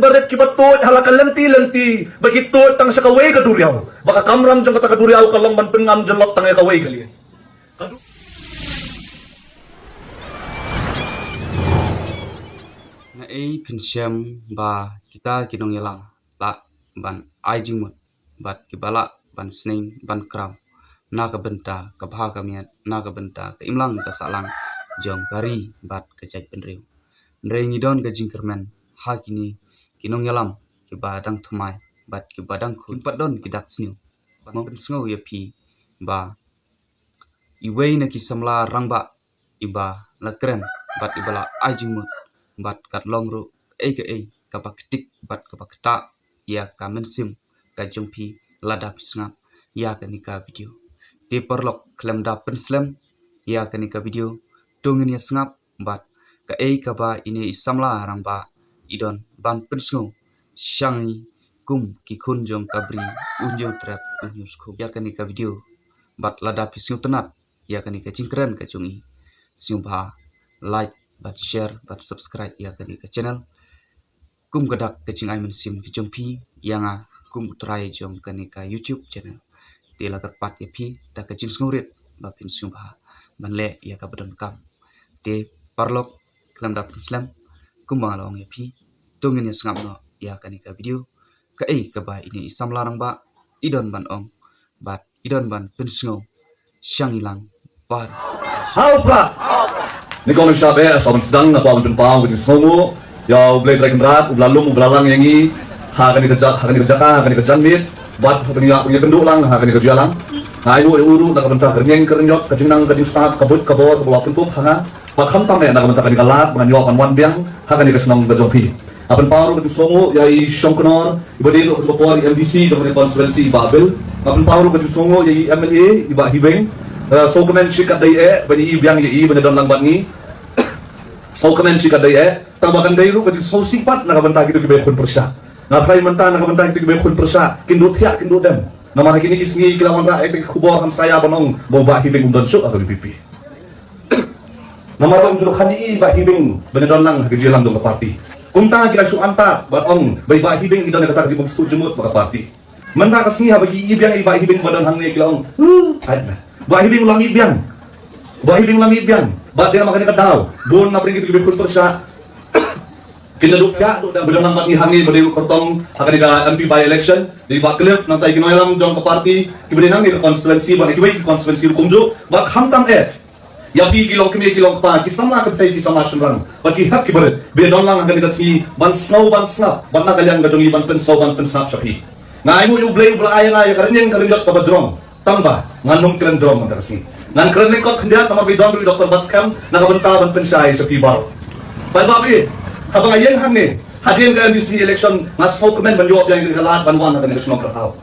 baret kibatot halakan lenti bakito tang sa kaway kaduryaw baka kamram jang kata kaduryaw kalang ban pengam jelok tang kaway kalian na pensiam ba kita kinong yalang la ban aijingmut bat kibala ban snein ban kram na ka benta ka bha kamiat na ka benta ka imlang ka salang jong kari bat ka jaj penriu ndre ngidon ka jingkermen ha kini kinong yalam ki badang thumai bat ki badang khun padon ki dak sniu ban sngo ya pi ba iwei na ki samla rangba iba lakren bat ibala ajingmut bat kat longru ka paktik bat ka pakta ya ka mensim ka jongpi lada pisngap ya ka nika video te perlok klemda penslam ya ka nika video dongin ya sngap bat ka ba ini isamla rangba idon ban pensngo shangi kum ki khunjong kabri unjong trap news ko ya ka nika video bat lada pisngo tenat ya ka nika jingkren ka jungi siumpha like bat share bat subscribe ya ka nika channel kum gadak kecing ai mensim ki jongpi yanga kum utrai jong ka nika YouTube channel tila terpat ya pi da kecing sngurit ba pin siumpha banle ya ka badon kam te parlok klam da islam kum bangalong ya pi tungin ya sngap no ya ka nika video ka ba ini isam larang ba idon ban ong bat idon ban pensngo syangilang par Haupa! Ni kong sabi, asal sedang na pawang pinpawang with songo, yaw blade dragon rat, ublalong, ublalang yangi, hakan ni kerja ka, hakan ni kerja mit, buat punya kenduk lang, hakan ni kerja lang. Ayo uru nakabenta kernyeng kernyok, kacingnang kading start kabut kabor kabawa pintup hanga, pakham tam nakabenta kading kalat, menganyo pan wan biang, hakan ni kesenang gajompi. Apan paru kading songo, yai Shongkonor, ibadil ukapor MBC, kemudian konstituensi Babel, apan paru kading songo, yai MLA, iba hibeng, so kemen sikat dai bani biang ye bani don lang bat ni so kemen sikat dai tabakan dai ru bani so sipat nakabenta gitu kibe khun persya na trai menta nakabenta gitu kibe khun persya kindu thia kindu dem nama kini kisngi kilawan ra ek khubor kan saya banong boba hibing don syuk atau pipi nama rom suruh khani ba hibing bani don lang ke jelang dong parti kumta kila su anta bat ong bai ba hibing idon kata di bung jumut ba parti menta kasngi ha bagi biang iba hibing badon hang ne kilong haid Bahibing ulangi biang, bat dia makan ikan daw, bon na pringit lebih kurang persya, kinaluk ya, dan benar nama ihangi berdiri kortong akan ika MP by election di Baklif nanti kinoelam jong ke parti, kemudian nanti konstituensi, bagi kibai konstituensi kumju, bat hamtam ya pi kilong pa, kisama ketai kisama sunrang, bagi hak kibaret, bedon lang akan dikasih ban snap, ban na kalian gajongi ban pensap syapi, ngai mu yublay ayang karena yang jot kabajrong. Tamba nganum keren jom tersi ngan keren lekot hendak nama bidon dari dokter Baskam nakabenta ban pensai sa pibaro pai babi habang ayeng hangne hadin ka MBC election ngas komen ban yob yang dikalat ban wan kan election kertau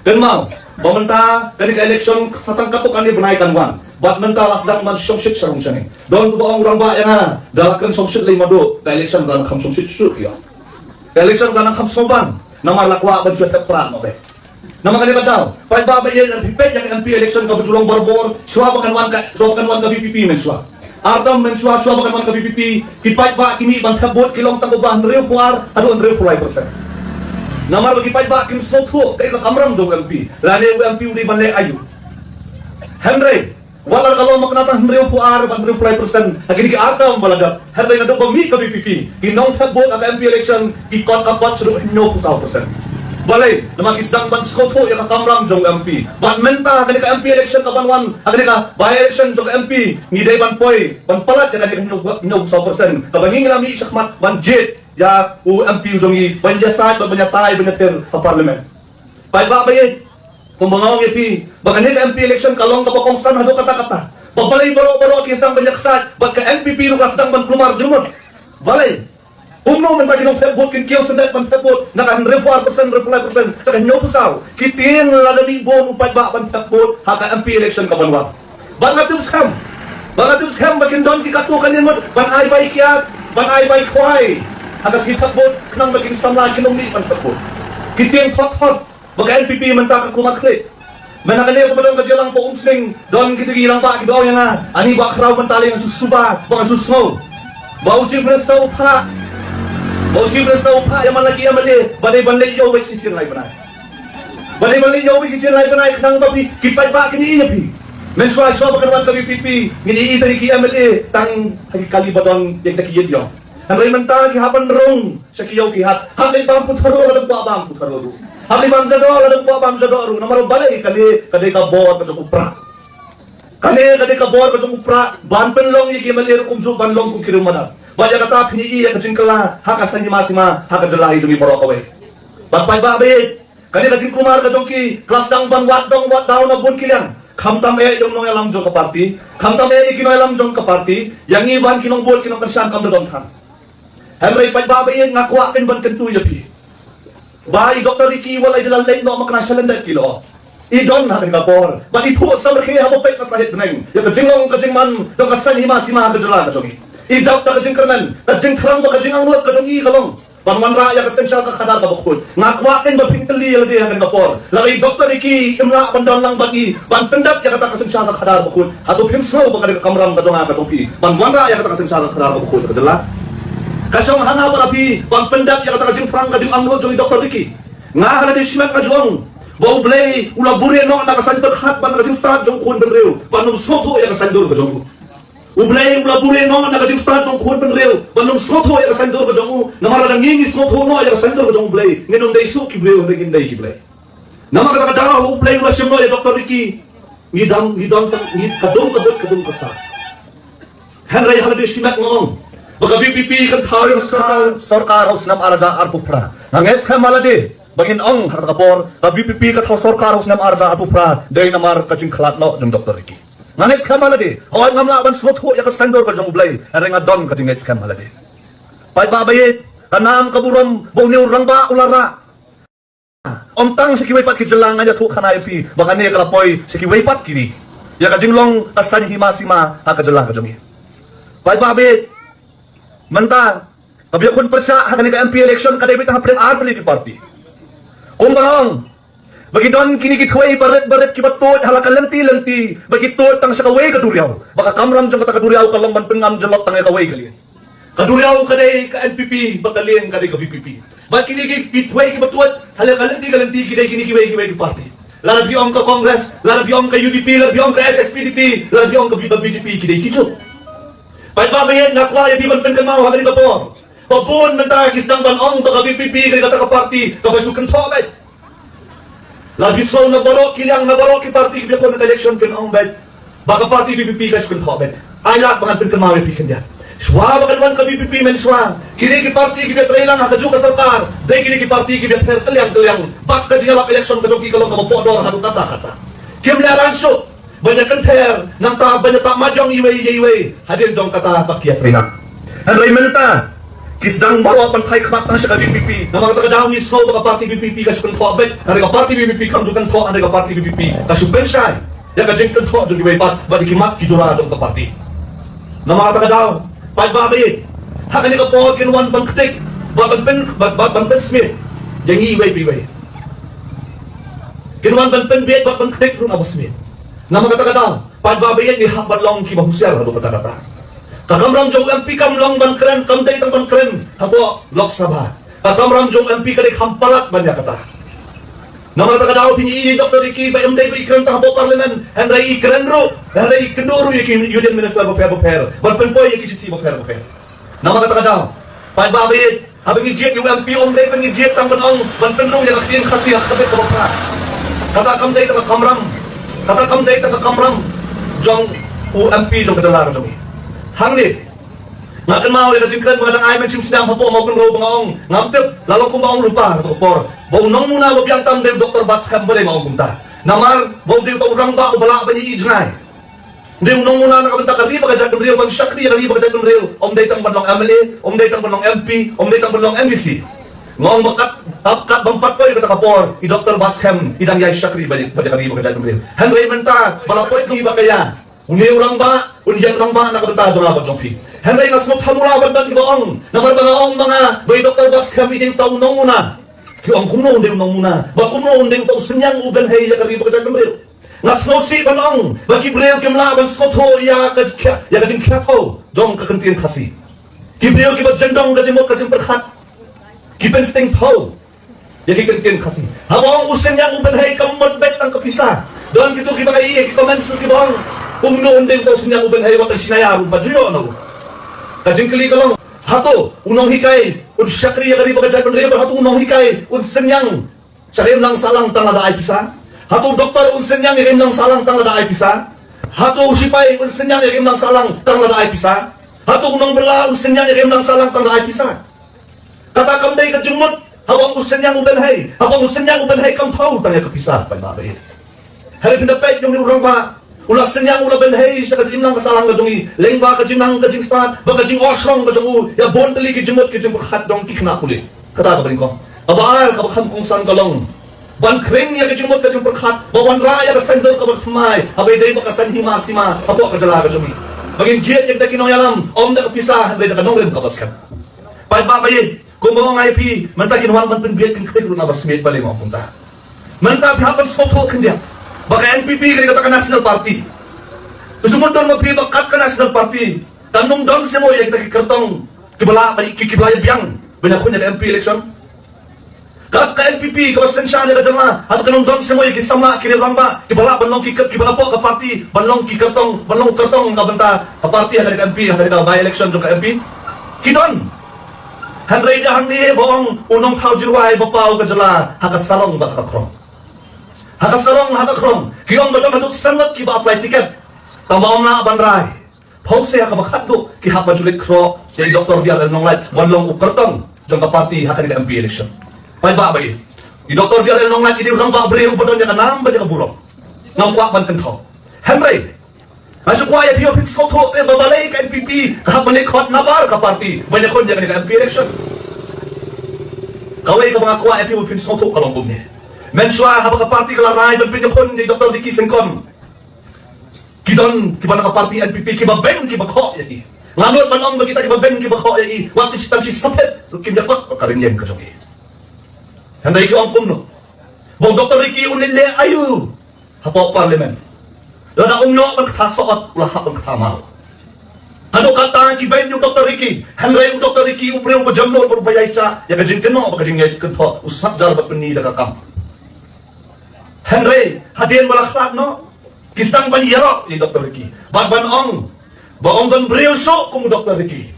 dan mau bamenta kan election satang kapok ani benaikan wan bat menta lasdang man somshit sarung sane don ba orang ba yang dalakan somshit lay mado ka election dan kham somshit syuk ya election dan kham soban nama lakwa ban suat pran obe nama kanila daw, pai baba yang pipet yang MP election ka bujulong barbor, suwabakan wan ka VPP menswa. Ardam menswa suwabakan wan ka VPP, kipait ba kimi bang kabot kilong tangubah nrew puar, adu nrew pulay persen. Namar bagi pait ba kim sotho kay ka kamram jong MP, lane MP udi banle ayu. Henry, walar kalau maknata nrew puar bang nrew pulay persen, agini ki ardam balagap. Henry nado bami ka VPP, kinong kabot ka MP election, ikot kapot sudu no pusaw persen. Balay, nama kisdang ban skopo yang kamram jong MP. Ban menta kani ka MP election ka banwan, kani ka by election jong MP. Ngidai ban poi, ban palat ya kani nyog 100%. Kabanging lami syakmat ban jet ya u MP jongi ban jasad ban nyatay ban nyatir ka parlimen. Pai ba bayay. Kumbangawang MP, bagani ka MP election kalong ka bakongsan hado kata-kata. Babalay baro-baro kisang banyaksad, bagka MPP ru kasdang ban klumar jumot. Balay, umno man bagi nong febot kin kiyo sendet man febot naka 100% sa kanyo pusaw kitin ladali bon upay ba ban febot haka MP election ka banwa bangatum scam bakin don kikatukan yan mo ban ay bay kiat ban ay bay kway haka si febot kanang maging samla kinong ni ban febot kitin hot baga NPP man ta kakumaklit manakaliw ko ba doon kadyalang po umsling don kitigilang ba kibaw yan nga ani ba kraw man tali nga susuba mga susno ba ujil pa pa Mau si Presna upa yang malaki yang mali, balay-balay yaw may sisir lai panay. Balay-balay yaw may sisir lai panay, kadang papi, kipay pa kini iya pi. Menswa iswa pagkaroon kami pipi, ngini ita ki amali, tang kalibadon yang takiyid yaw. Ang ray mantang kihapan rong sa kiyaw kihat. Hamlay bang putaro alam po abang putaro. Hamlay bang jado alam po abang jado. Namaro balay kali ka bot ka upra. Kali ka bot ka upra. Ban penlong iki malir kum ju banlong kum kirumana. Baya kata pini iya ka jingkala haka sa masima haka jalahi jumi borok away. Bagpay babe. Kali ka jingkumar ka jongki kelas dang ban wat dong wat daw na bun kilang. Kamtam e yung nong alam jong ka party. Kamtam e ikino alam jong ka party. Yang iban kinong bol kinong kersan kam dodong kan. Henry pagbabayin nga kuwakin ban kentuya pi. Bayi Dr. Ricky walay dalalay no makanasalan dahil kilo. Idon na kapor. Bani po sa merkhe habo pay kasahit neng. Yung kajinglong kajingman dong kasan hima-sima kajala kajongi. Idaw ta kajing kerman. Kajing terang ba kajing ang luat kajongi kalong. Panwan raya kasan siya kakadar kabukod. Nga kuwakin ba pinkali yaladi hagan kapor. Lagay Dr. Ricky imla bandang lang bagi. Ban pendap ya kata kasan siya kakadar kabukod. Ato pimsaw ba kanil kamram kajonga kajongpi. Panwan raya kata kasan siya kakadar kabukod. Kajala. Kasyong hanga barapi, pang pendap yang kata kajing perang kajing amlo jong Dr. Ricky. Nga hala di simak kajong. Bau blay, ula bure no nakasan berhat ban kajing start jong kun benreu. Panum soto yang kasandur kajong. Ublay ula bure no nakajing start jong kun benreu. Panum soto yang kasandur kajong. Namara nang ngingi soto no yang kasandur kajong blay. Nginong day show ki blay ngin day ki blay. Nama kata kadang ublay ula siyam no ya Dr. Ricky. Ngidang kadung kasta. Henry hala di simak ngong. Baka BPP kan tayo sa sarkar haus nam arada arpupra. Nanges ka malade. Bagin ang harapor, ka BPP ka tayo sarkar haus nam arada arpupra. Day namar kajing klatno jong Dr. Ricky. Nanges ka malade. Hoy ngam laban sotho ya ka sandor ka jong blay. Renga don kajing nges ka malade. Pai babayet kanam kaburam bong ni urang ba ulara. Omtang sa kiway pat kijalangan ya thu kanay pi. Baka ni kalapoy sa kiway pat kini. Ya kajing long kasan hima-sima ha kajalang ka jong. Pai babayet Manta, kabiyakon pa siya hagan ka MP election kadebit ang hapren arpali party. Kung bangong, bagi doon kinikitway baret kibatot halaka lanti, bagi tot tang sa kaway kaduryaw. Baka kamram jang katakaduryaw kalang banpengam jalok tang kaway kalian. Kaduryaw kaday ka NPP, batalien kaday ka VPP. Bagi kinikitway kibatot halaka lanti kiday kinikiway ki party. Larabyong ka Congress, larabyong ka UDP, larabyong ka SSPDP, larabyong ka BJP kiday kicho. Pagbabayan nga kwa, di man penkamao hagan ka po. Pabun man takis ng banong, baka BPP, kaya kata ka party, kapasukan to, bet. Lagi so nabaro, kilang nabaro ki party, kaya ko ng election kinong, bet. Baka party BPP, kaya sukan to, bet. Ay lahat, mga penkamao, pikan yan. Swa, baka naman ka BPP, men swa. Kili ki party, kaya tray lang, hakadyo ka sarkar. Day kili ki party, kaya kalyang. Bak ka dinalap election, kaya ki kalong kapapodor, hatong kata. Kim laran so. Banyak kenter, nang banyak tak majong iway, hadir jong kata pakiat rina. Ang Raymenta, kisdang bawa pantay kamatang siya ka BPP, na mga taga-daw ni Snow, mga party BPP, kasukan to abet, ang ka party BPP, kamjukan to, ang ka party BPP, kasukan siya, yung ka jengkan to, jong iway pat, balikimat, kijura jong ka party. Na mga taga-daw, pagbabayit, hakan ni ka po, kinuwan bangktik, bagban Smith, yung iway. Kinuwan bangpen biyet, bangktik, rung Abu Smith. Na mga taga-daw, pagbabayan ni hapan long kimahusyar hado kata-kata. Kakamram jong MP kamlong bankren, kamday tang bankren, habo Lok Sabha. Kakamram jong MP kalik hamparat banya kata. Na mga taga-daw piniili Dr. Ricky ba imday ba ikren habo parlimen, henry ikrenro, henry ikenduro yakin Union Minister boper. Balpenpoy yakin si boper. Na mga taga-daw, pagbabayan, habang ijet yung MP omday pang ijet tang banong, balpenro yakin kasi hakabit ka bopra. Kata kamday tang kamram, kata kamday taka kamram jong UMP jong kadalara jong hanglit ngakan mau le kajingkan mga nang ayman sim sidang hapo mau kun ro bangaong ngamtep lalong kung baong lupa to por bau nong muna wabiyang tam del Dr. Bascam bale maong kumta namar bau del to urang ba ubala ba ni ijnay del nong muna nakabenta kadi bagajak ng real bang syakri kadi bagajak ng real day tang banlong MLA day tang banlong MP day tang banlong MBC ngong bakat tapkat bampat ko kata kapor i Dr. Bascam idang yay syakri balik kadi bagajak ng real Henry Menta balapos ng iba kaya uni urang ba unyan urang ba nakabenta jong abot jong pi Henry nga smok hamura bagdan kibaong namar mga bay Dr. Bascam iding taong nong muna ang kuno unday nong muna ba kuno unday taong senyang ugan hay ya kadi bagajak ng real nga snosi banong bagi breo kimlaban sotho ya kading kyato jong kakantin kasi kibreo kibat jendong kasi mo kasi perhat Kipensteng tau. Jadi kentin kasih. Habang usen yang ubenhay kamot bet ang kapisa. Doon gitu kita kay comment so kibang kung noon din to sinya ubenhay wa sinayaro ba juyo no. Kajing kali kalau hato unong hikay ud syakri kali bagajan penreba hato unong hikay ud senyang sakim lang salang tangada ay pisa. Hato doktor ud senyang irim lang salang tangada ay pisa. Hato usipay ud senyang irim lang salang tangada ay pisa. Hato unong bela ud senyang irim lang salang tangada ay pisa. Kata kamday kajungmot hawang usen yang ubenhay, hawang usen yang ubenhay kam tahu tanya kepisah pai babai. Hari pindapat yung orang ba ulas senyang ula benhay sa kajim lang kasalang kajungi, lengba kajim lang kajing span, bagajing osrong kajungu, ya bon tali kajimot kajim hat dong kikna puli. Kata ka ba rin ko? Abaal kabakam kung san kalong. Ban kring ya kajimot kajim perkhat, bawan raya ka sandal ka bakmay, abay day baka san hima sima, apo kajala kajungi. Baging jet yung takinoyalam, om na kapisah, abay na kanong rin kabaskan. Pai babai, kung mga IP, manta kinuha man pinbiyat kang kaya na basmit pala yung punta. Manta pihapan sopo kandiya. Baka NPP kaya kata ka National Party. Sumunod doon magpibakat ka National Party. Tanong doon siya mo, yung kita kikartong kikiblaya biyang. Binako niya ka MP election. Ka NPP, kawasan siya niya ka dyan na. At tanong doon siya mo, yung kisama, kiniramba, kibala, banlong kibala po ka party, banlong kikartong, banlong kartong, kabanta, ka party, hanggang ka MP, hanggang ka by-election doon ka MP. Kidon! Handray ka hangni bong unong tao jirway bapaw ka jala hakasarong bakakrong. Hakasarong hakakrong. Kiyong ba naman sangat kiba apply ticket. Tamaw na banray. Pause ya kabakado ki hapa julit kro si Dr. Vial nong light wanlong ukartong jong kapati hakan ka MP election. Pai ba bay. Ni Dr. Vial nong light idi urang ba bre ubodon ya kanam ba ka burong. Ngam kwa ban kan tho. Handray masuk kuaya piyo pit soto babalay ka NPP kahapon ikot nabar ka party banyak kon jangan ka MP election kaway ka mga kuaya piyo pit soto kalong bumni menswa haba ka party kalaray ban pinyakon ni Dr. Ricky Sengkon kidon kiba ka party NPP kiba ben kiba ko yaki nganot man ang kita kiba ben kiba ko yaki waktu si tansi sapet so kimyakot karinyen ka jogi handay ko ang kumno bong Dr. Ricky unille ayu hapo parliament Lada umno ang katasot, lahat ang katamaw. Ano kata kibayin yung Dr. Ricky? Henry yung Dr. Ricky, upre yung pajamno, berbayay siya, ya kajing kano, kajing ngayit kanto, usap jar ba't panila kakam. Henry, hadian malaklat no? Kistang baniyaro, yung Dr. Ricky. Bagbanong, baong don brewso, kung Dr. Ricky.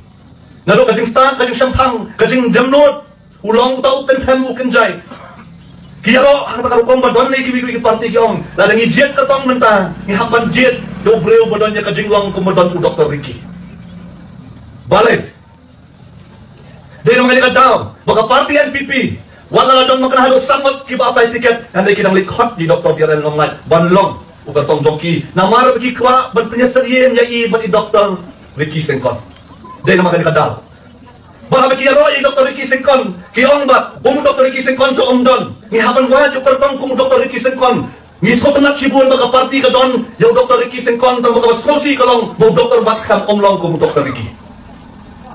Nalo kajing stan, kajing syampang, kajing jamnot, ulang tau kentem ukenjay. Kiyaro, ang takarukong ba doon na ikibig-ibig party kiyong lalang i-jet ka tong menta ihapan jet dobreo ba doon niya kajingwang kumadon po Dr. Ricky balik dahil mga likad daw baka party NPP wala na doon makanahalo sangot kiba apply ticket handay kinang likot ni Dr. Viral nong light banlong o katong jongki na marap kikwa ban penyasariem niya iba ni Dr. Ricky Sengkon dahil mga likad daw baka makiyaro yung Dr. Ricky Sengkon kiyong ba kung Dr. Ricky Sengkon to doon ngihapan wad yung kartong kung Dr. Ricky Sengkon ngisko tanat sibuan baka party ka doon yung Dr. Ricky Sengkon tang baka sosi ka lang mo Dr. Baskam omlong kung Dr. Ricky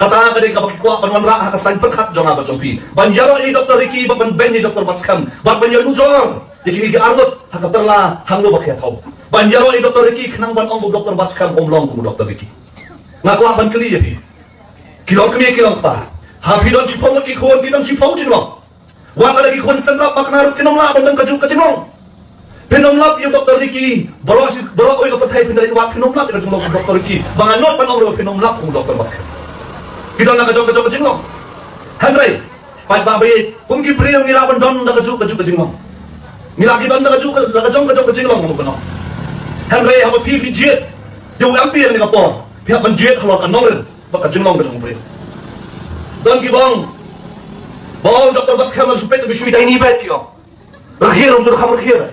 kata ka din kapag kikuha panwan ra hakasan pagkat jong nga ba jompi banyaro yung Dr. Ricky baban ben yung Dr. Baskam bak banyaro nujor ikiniga argot hakaperla hanglo bakyataw banyaro yung Dr. Ricky kanang ban om Dr. Baskam omlong kung Dr. Ricky ngakuha ban kaliya kilong kami kilong pa hapi don cipong lagi kuwan kilong cipong jinong wang lagi kuwan sanlap maknarot kinomlap bandang kajung kajinong pinomlap yung Dr. Ricky baro oy kapatay pindaling wak pinomlap yung Dr. Ricky banganot pan ong pinomlap kung Dr. Baskam kilong na kajung kajinong Henry pagbabayit kung gibre yung nilaban don na kajung kajinong nilagi don na kajung kajinong mo kono Henry haba PPG yung MP ni kapon pihak banjit halok anong baka jinglong ka jong don gibong baong Dr. Baskam supet bi suwi dai ni bet yo rakhir unsur khamr khir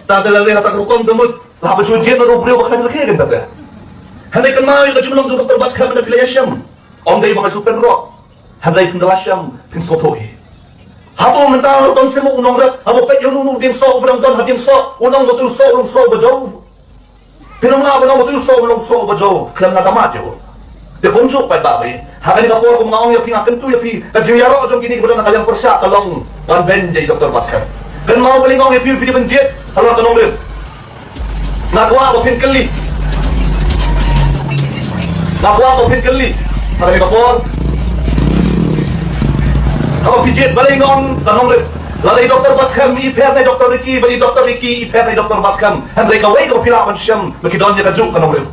ta dalal le ta rukom dumut la ba suwi jen ro breu baka rakhir kan ta hanay kan ma ka jinglong Dr. Baskam na pilayasham om dai baka super ro hanay kan dalasham pin sotohi hato menta don se mo unong rat abo pet yo nu din so brang don hadim so unong motul so bajaw pinamla ba motul so bajaw klam na damat yo de konjo pa babai hagali ka po kung maong yapi nga kanto yapi kadiyaro jong gini ko na kalyang persya kalong one ben jay Dr. Baskam kan mao baling ngong yapi pili benjet halo kanong rip nakwa ko pinkali para ka po Haba pijit balay ngon tanong rin. Lalay Dr. Baskam, iper na Dr. Ricky, bali Dr. Ricky, iper na Dr. Baskam. Henry kaway ka pilakan siyam, makidon niya kajuk kanong rin.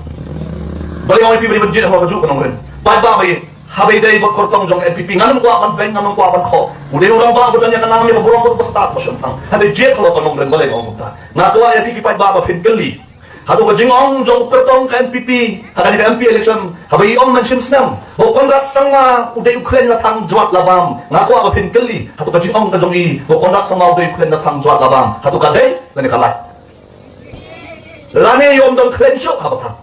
Bali ngon ipi bali budget mo kajuk kanong rin. Pagbabayin, habay day bagkortong jong NPP, nganong ko apan ben, nganong ko apan ko. Uli urang ba budan niya kanang niya maburong ko basta mo siyang tang. Henry jet ko kanong rin balay ngon ta. Nakawa ya piki pagbaba pinkali. Hatu ka jingong jong kertong ka NPP, haka ka MP election, habay om mention snam. Bo konrat sang uday Ukraine na tang jwat labam. Ngako apa pinkali, hatu ka jingong ka jongi, bo konrat sang uday Ukraine na tang jwat labam. Hatu ka day, lani kalay. Lani yom dong Ukraine syok habatan.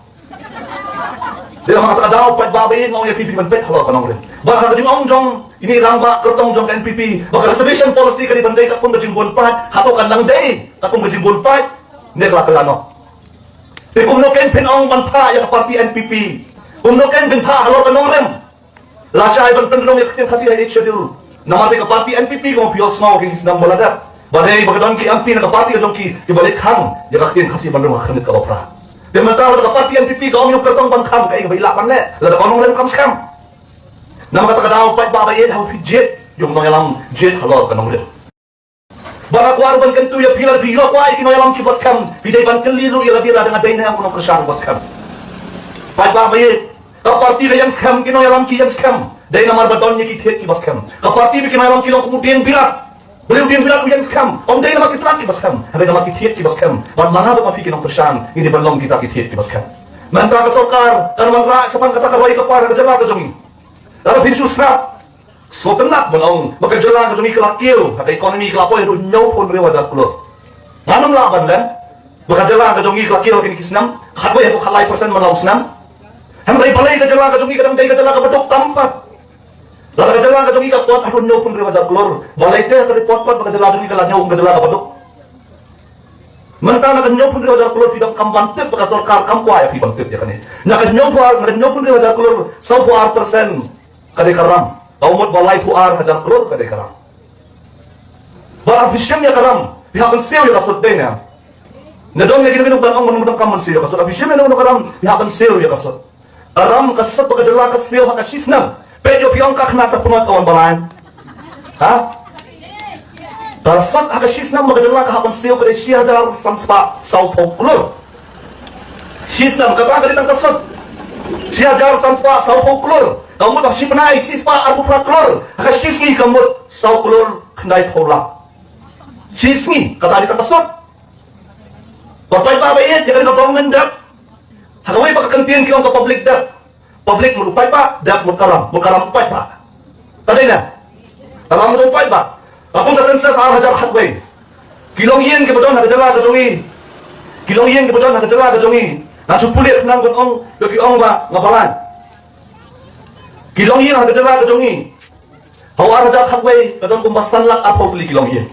Dia mga takadaw pagbabay ng NPP man pet halo kanong rin. Baka ka jingong jong ini rangba kertong jong NPP. Baka reservation policy ka di banday ka pun ka jingbon pat, hatu kan lang day, kakung ka jingbon pat, hindi ka kalano. Kung no ken pinong manpa ya parti NPP, kung no ken pinpa halo kanong rem, lasya ay bantanong yakin kasi ay schedule. Namati ka parti NPP kung pios mo kung isnang balagat. Baday bagdon ki MP na parti ka jong ki balik hang, yakin kasi manung kanit ka opera. Di mentawag ka parti NPP ka yung kertong bangkam kay bailakan le, lada kanong rem kam scam. Namakatagadaw pa babayin how jet yung nangalang jet halo kanong rem. Baka kuar ban kan tu ya pilar biro ko ay kinoyalam ki baskam biday ban keliru ya labira dengan dai na ang kersan baskam pai ba baye ka parti le yang skam kinoyalam ki yang skam dai na marbadon ni ki thet ki baskam ka parti bi kinoyalam ki long kemudian birat beliau dian birat yang skam om dai na makitrak ki baskam habe na makithet ki baskam ban mana ba mafi kinong kersan ini ban long kita ki thet ki baskam manta ka sokar kan mangra sapan kata ka wai ka par ka jala ka jongi dara pinsusna so tenat belong bekerja ke jumi kelakil kata ekonomi kelapo itu nyau pun rewajat kulo nganum laban kan bekerja ke jumi kelakil kini kisnam khatwe itu khalai persen melausnam hamrai palai kerja ke jumi kadang day kerja ke bedok tampat lalu kerja ke jumi ke pot aduh nyau pun rewajat kulo balai teh ke pot bekerja ke jumi ke nyau kerja ke bedok mentang ke nyau pun rewajat kulo tidak kampantip bekas sorkar kampwa ya pibantip ya kan nak nyau pun rewajat kulo 100% kadai karam Kaumut balai puar hajar kelur kadai karam. Barang bisyam ya karam, pihak mensiu ya kasut denya. Nadong ya gini barang menudang kamu mensiu kasut. Bisyam ya nudang karam, pihak mensiu ya kasut. Karam kasut bekerja kasih hak asisnam. Pejo piong kak nak sapunat kawan balain. Ha? Kasut hak asisnam bekerja hak mensiu kadai si hajar samspa saupo kelur. Sisnam kata kadai tang kasut. Si hajar samspa saupo kelur. Kamu masih penai sispa arbu praklor, akan sisgi kamu sau klor kendai pola. Sisgi kata kita kesot. Bapak ibu ayat jangan kau mendak. Hagawai pakai kentian kiong ke publik dak. Publik merupai pak dak mukaram mupai pak. Tadi na, kalam merupai pak. Aku nggak senses hajar hatway. Kilong yen kebetulan harga jelas kejongi. Kilong yen kebetulan harga jelas kejongi. Langsung pulir nang ong, yoki ong ba ngapalan. Kilong yin harga jala ke jongi. Hawa raja khakwe kadon kumbasan lak apa beli kilong yin.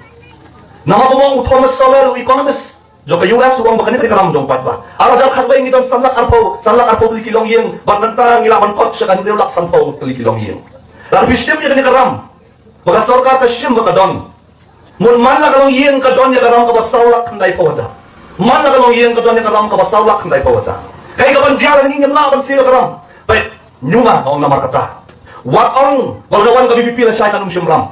Nama bumong Thomas Sowell economist. Joka US uang bakani kari karam jong pat ba. Araja khakwe ngidon sanlak arpo beli kilong yin. Bantang ilaban kot sekan dia lak sanpo beli kilong yin. Lalu bisyam ya kani karam. Baka sorkar kasyam baka don. Mun man la kalong yin kadon ya karam kabasawlak kendai pawaja. Man la kalong yin kadon ya karam kabasawlak kendai pawaja. Kaya kapan jalan ingin laban siya karam. Baik. Nyuma ang namar kata. Wat ang walgawan kami pipila siya kanong siyamram.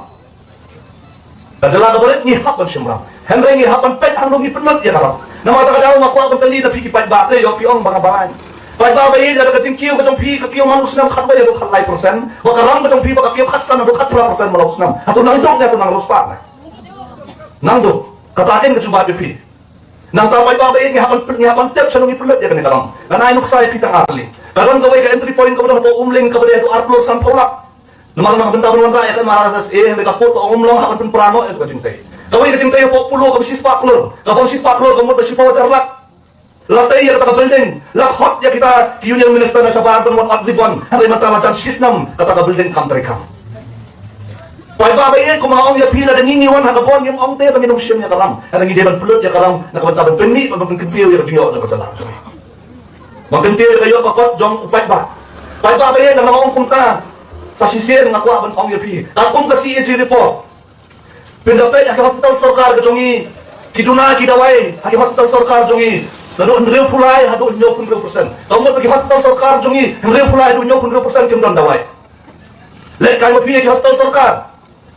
Kajala ka balit ngihap ang siyamram. Henry ngihapan pet ang nung ipenat ya karam. Namata ka daw makuha kong tali na pikipad bate yo piong mga baran. Pagbabayin na kajing kiyo kajong pi kakiyo manus nam katbay ado katlay persen. Wakaram kajong pi pakakiyo katsan ado katra persen malaus nam. Ato nangdok na ito nang ruspa na. Nangdok. Katakin kajong babi pi. Nang tapay babayin ngihapan tep siya nung ipenat ya kanikaram. Nanayin uksay pitang atli. Karon gawai ka entry point ka ba na umling ka ba dito arplor san paula. Namang mga benta ba naman kan mararas may kapot o umlong hakan pun prano ito ka jingtay. Gawai ka jingtay po pulo ka sis paklor. Kapag sis paklor ka mo ba si pawajarlak. Latay ya kata building. Lakhot ya kita union minister na siya ba pun wat adlibon. Hari mata macam sisnam kata building country kam. Pai babayin kumaong ya pila dan ngingiwan hagapon yung ong tayo minum siyam ya karam. Ang hindi man pulot ya karam nakabanta ba penni pagkentiyo ya jingo sa kasalan. Magkantir kayo kakot jong upay ba? Pay ba ba yan ang mga punta sa sisir nga kuha ban ong yapi. Takong kasi iji report. Pindapay ang hospital sorkar ka jongi. Kiduna kidaway ang hospital sorkar jongi. Nado nreo pulay hado 90%. Kamu bagi hospital sorkar jongi nreo pulay hado 90% kim don daway. Let kayo mapi ang hospital sorkar.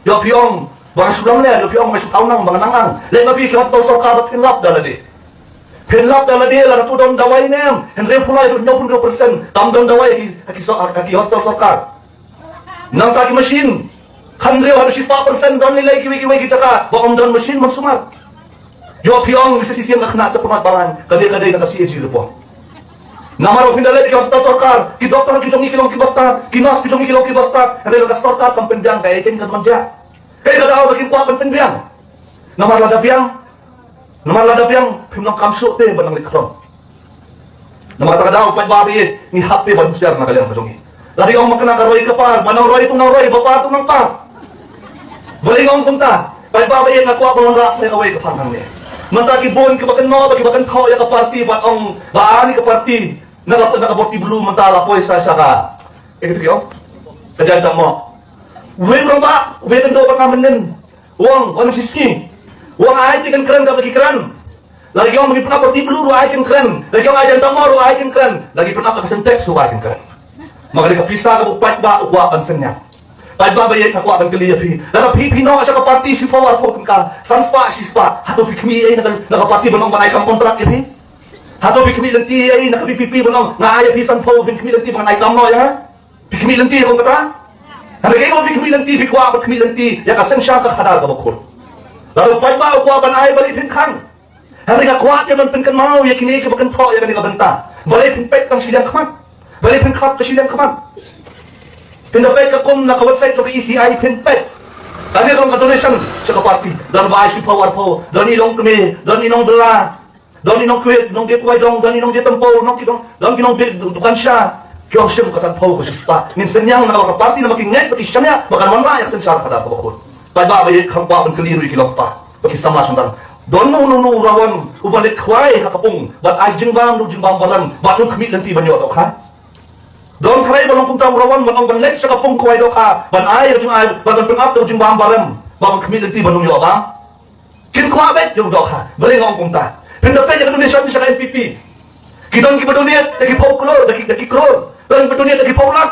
Yo piong, bang sulam le, yo piong masuk tahu nang bang nangang. Lain tapi kita tahu sorkar pinlap dah lagi. Pinlap dah lagi lah tu don dawai nem. Henry pulai tu 90% tam don dawai ki hospital sorkar. Nang taki mesin. Henry harus 100% don nilai kiwi cakap. Bang don mesin masumat. Yo piong bisa sisian nak kena cepat barang. Kadai-kadai nak kasih aja lepo. Namaro pindalay ki hospital sorkar, ki doktor ki jongi kilong ki basta, ki nas ki jongi kilong ki basta, ada ka sorkar kam pendiang kay ken kan manja. Kay kada aw bakin kuat pendiang. Namar lada biang pimnang kamso te banang likrom. Namar kada aw pay babi ni happe ban musar na kalyang jongi. Lari ong makna ka roy kapar, banang roy tung roy bapa tung nang pa. Balik ong kunta, pay babi nga kuat ban ras na away kapar nang ni. Mantaki bon ki bakan no bagi bakan tho ya ka party bat ong baani ka party. Nakaborti blue mantala po isa ka. Ito kyo? Kajanta mo. Uwe ba? Uwe kan daw pa namin Uang, ano siski? Uang ay tikan kran ka magikran. Lagi yung magipuna borti blue ro ay kan kran. Lagi yung ajanta mo ro ay kan kran. Lagi puna pa kasentex ro ay kan kran. Magaling ka pisa ka bupat ba ukwa pansen niya. Kahit babayay ka kuha kang kaliyapi. Nakapipi na ka sa party si power po ka. Sanspa, sispa. Hato pikmi ay nakapati ba nang banay kang kontrak yapi? Hato pikmi lanti ay nakapipipi ba nang naaya pisan po pikmi lanti ba nang ikam no ya? Pikmi lanti akong kata? Ano kayo pikmi lanti pikwa pikmi lanti ya kasen siya kakadal ka bakul. Lalu pay ba kuha ba na ay balipin kang? Hari ka kuha tiyan man pinkan mau ya kini ka bakan to ya kanina banta. Balipin pek kang silang kaman. Balipin kat ka silang kaman. Pinapay ka kung naka-website o ka-ECI, pinapay. Kani kong ka-donation sa kapati. Doon ba ay si power po. Doon inong kami. Doon inong bala. Doon inong quit. Doon gitway dong. Doon inong gitampo. Doon ginong dukan siya. Kiyong siya mo kasan po ko siya pa. Minsan niyang nakapati na makingay. Pati siya niya. Baka naman mayak sa siya kada ko bakul. Pagbabayay kang papan kaliroy kilong pa. Pagkisama siya lang. Doon mo nunurawan. Ubalik kway hakapong. Ba't ay jingbang no jingbang balan. Ba't yung kami lanti ba niyo ito ha? Don kray balong kung tawrawan manong banlek sa kapong kuway do ka ban ay yung ay bagan pang up yung bambaram babang community banong yo ba kin kuabet yung do ka bali ngong kung ta pindape yung donation sa NPP kidon ki baduniet dagi folklore dagi kror don baduniet dagi paulat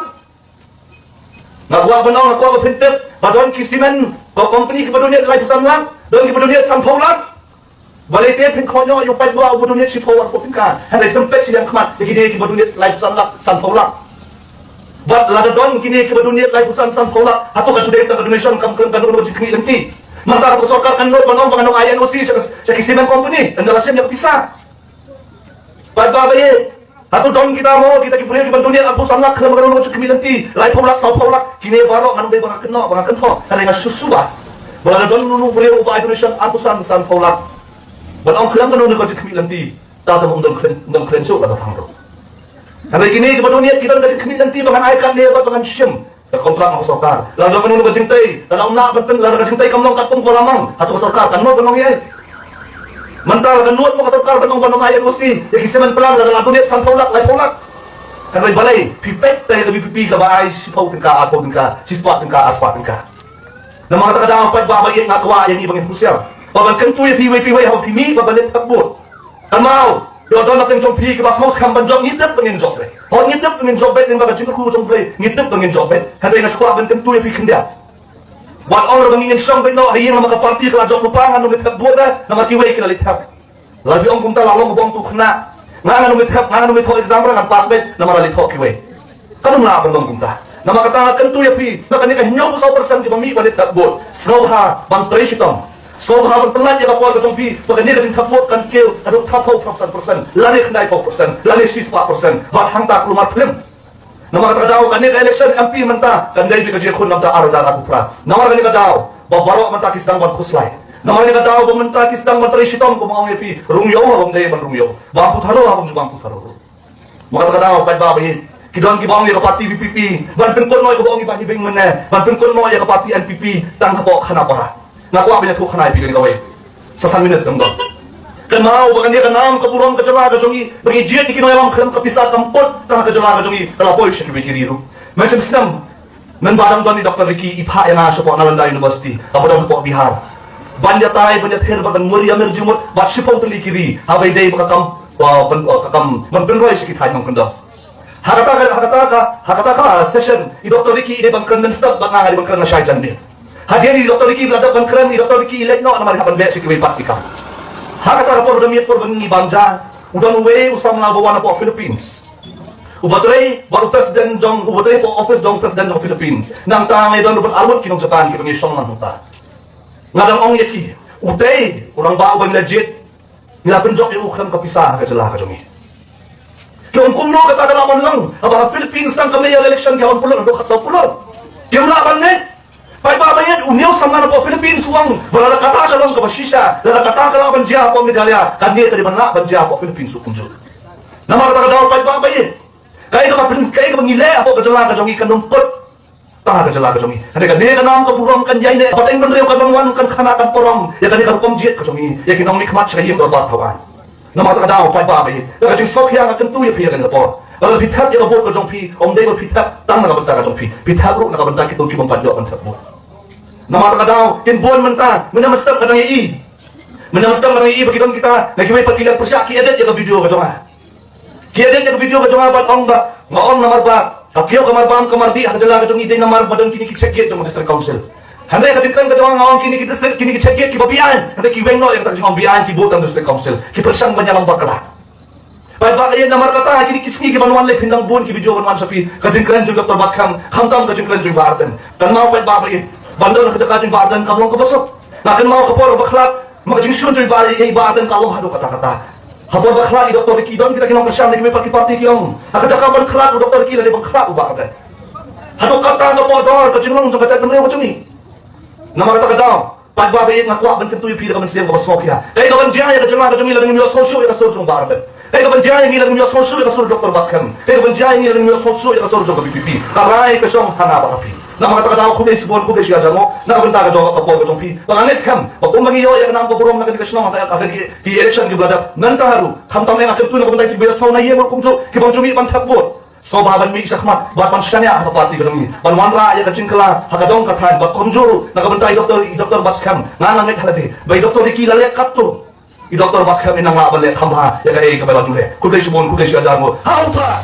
nagwa banong nagwa pintep badon ki simen ko company ki baduniet life sanlang don ki baduniet san paulat bali te pin konyo yung pay ba baduniet si power ko pinka hande tempet silang kmat dagi ki baduniet life sanlang san paulat But lada doon kini ke dunia lai busan san pola atau kan sudah kita donation kam kan kan kami nanti mantap ko sokar kan no banong banong INOC sa kisimen company andala siya pisah pagbabaye atau doon kita mo kita kipunya di dunia aku sangat kalau banong kami nanti lai pola sa pola kini baro kan be bang kenno karena susuba bala doon nunu punya upaya donation aku san pola banong kelang kan kami nanti tata mong dong krenso atau tangro Hari ini kita dunia kita nak kini nanti bangan aikan dia bangan sim. Kontrak mau sokar. Lalu menunggu kejengtai. Lalu nak betul lalu kejengtai kamu nak kapung kolamang. Atau sokar kan mau banong ye. Mental kan nuat mau sokar banong banong ayat mesti. Ya kisiman pelan lalu dunia sang polak lai polak. Karena balai pipet teh lebih pipi ke baai si pau tingka aku tingka si spot tingka aspat tingka. Nama kata kata apa bapa yang ngakwa yang ibangin pusial. Bapak kentu ya piwai hau pimi bapak takbur. Kan mau. Yo don nak jom pi ke bas mos kam ban jom ngitep pengen job le. Hon ngitep pengen job bet dengan bacin ku jom play ngitep pengen job bet. Hande ngas kuat ben tentu ya pi kendia. Wan orang bangin song ben no hiyen nama ka party kala job lupa nganu mit hab boda nama kiwai kala lithap. Labi ong kumta lalong bong tu khna. Nganu mit ho exam ra pas bet nama la lithok kiwai. Kanum la ban dong kumta. Nama kata kentu ya pi nakani ka hinyo 100% ki bami ba lithap bot. Snoha ban trishitong. So habang pelan ya kapal kejong pi, maka dia kejeng kapot kan kil, aduk tapau 100%, lari kendai 4%, lari 4%, bat hang tak keluar film. Nama kata jauh kan dia election MP mentah, kan dia kejeng kun namta arzan aku pra. Nama kata jauh, babarok mentah kisang ban kuslai. Nama kata jauh mentah kisang ban trishitong ko mga pi, rungyo habang dia ban rungyo, bangku tharo habang bangku tharo. Maka kata jauh pai babahin. Kidon ki bawang ya kapati VPP, ban pengkon mo ya bawang ibang ibing mana, ban pengkon mo ya kapati NPP, tang kapok kana para. Naku abin itu kanai pikir kawai. Sasan minit dong dong. Kenal bagan dia kenal keburuan kejala kejongi bagi jiat ikin orang kelam kepisah kampot tengah kejala kejongi kelapoi sih kebikiriru. Macam senam. Menbarang tuan di Dr. Ricky Ipha yang asal Pok Nalanda University. Apa dah Pok Bihar. Banyak tay banyak her bagan muri amir jumut bat sipau telikiri. Habai day bakam benroy sikit hai mong kendo. Hakata session i Dr. Ricky ide bangkan dan stop banganga di bangkan na syaitan dia. Hadiah ni Dr. Ricky belada ban keren ni Dr. Ricky ilek no namari haban be sikwe pat ika. Ha kata rapor demiet por bengi banja udan uwe usam labawan po Philippines. Ubatray baru presiden jong ubatray po office jong presiden ng Philippines. Nang tangay don dapat alwat kinong Japan kinong isong man huta. Ngadang ong yaki utay urang bao bang legit. Nilapin jok yung ukram kapisa ka jala ka jongi. Kung kumlo kata dalaman lang aba Philippines nang kami yung election kawan pulo ndo kasaw pulo. Yung laban ne Pai babayan uniau sama na po Philippines uang wala kata ka lang kabasisya wala kata ka lang banjia po medalya kandiya ka di banla banjia po Philippines ukunjo. Namara ka daw pai babayan. Kaya ka mangile ako ka jala ka jongi kanumpot. Tanga ka jala ka jongi. Hande ka ne ka nam ka burong kanjay ne patay man rew ka bangwan kan kanakan porong ya kani ka rukom jiet ka jongi ya kinong mikmat siya hiyem dorbat hawan. Namara ka daw pai babayan. Ka jing sok yang akan tuya piya kan po. Kalau pitap ya kabur ka jong pi om dei pitap tang na kabanta ka jong pi. Pitap ru na kabanta kitong kibong padyo kan tapmo. Namara ka daw, kinbuan man ta, manamastam ka ng ii. Manamastam ka ng ii, pagkitong kita, nagimay pagkilang po siya, ki-edit yung video ka dyan nga. Ki-edit yung video ka dyan nga, ba't ong ba, maon namar ba, kakiyo kamar ba ang kamardi, akadala ka dyan iday namar ba doon kinikitsegit yung district council. Handay ka dyan ka dyan nga, maon kinikitsegit, kibabiyan, handay kiweng no, yung tagyong biyan, kibutang district council, kipersang ba niya lang bakala. Pai ba kaya namar kata kinikisni kibanuan lek hindang buon ki video kan sapi kajin kren jung Dr. Baskam khamtam kajin kren jung barten kan mau pai ba bandar na kajin barten kablong kabasok nakan mau kapor baklat magajing shun jung bari ei barten kalong hado kata-kata hapor baklat Dr. Ricky don kita kinong kersyam ni parti parti kiong akajakaban klat Dr. Ricky le bang klat barten hado kata nga podor kajin long jung kajin rew kajin ni namar kata daw pai ba ei ngakwa ban kentu pi ka mensem kabasok ya kay kawan jaya kajin la kajin ni la social ya social barten Kaya kabanjaya ng ilang mga sosyo yung kasuro Dr. Baskam. Kaya kabanjaya ng ilang mga sosyo yung kasuro Dr. PPP. Karay ka siyang hanapa kapi. Na mga takadaw kumis buwan kumis siya dyan mo. Nakabanta ka dyan kapag ka dyan pi. Panganis kam. Pag umangiyo yung kanang paburong na kandikasyon ng akan ki-election gibladap. Nantaharu. Kamtam na yung akin tuyo na kabantay kibilasaw na iyan. Kung kibang jumi pantakbot. So baban mi isakmat. Ba't man siya niya kapapati ka dyan. Banwanra ay kachin kala. Hakadong katan. Ba't konjuro. Nakabantay Dr. Baskam. Nganangit halabi. Bay Dr. Ricky lalek kato. I Dr. Baskam inang nga balik hamba ya kay kapela jule. Kudai sibon kudai siya mo. Hautra.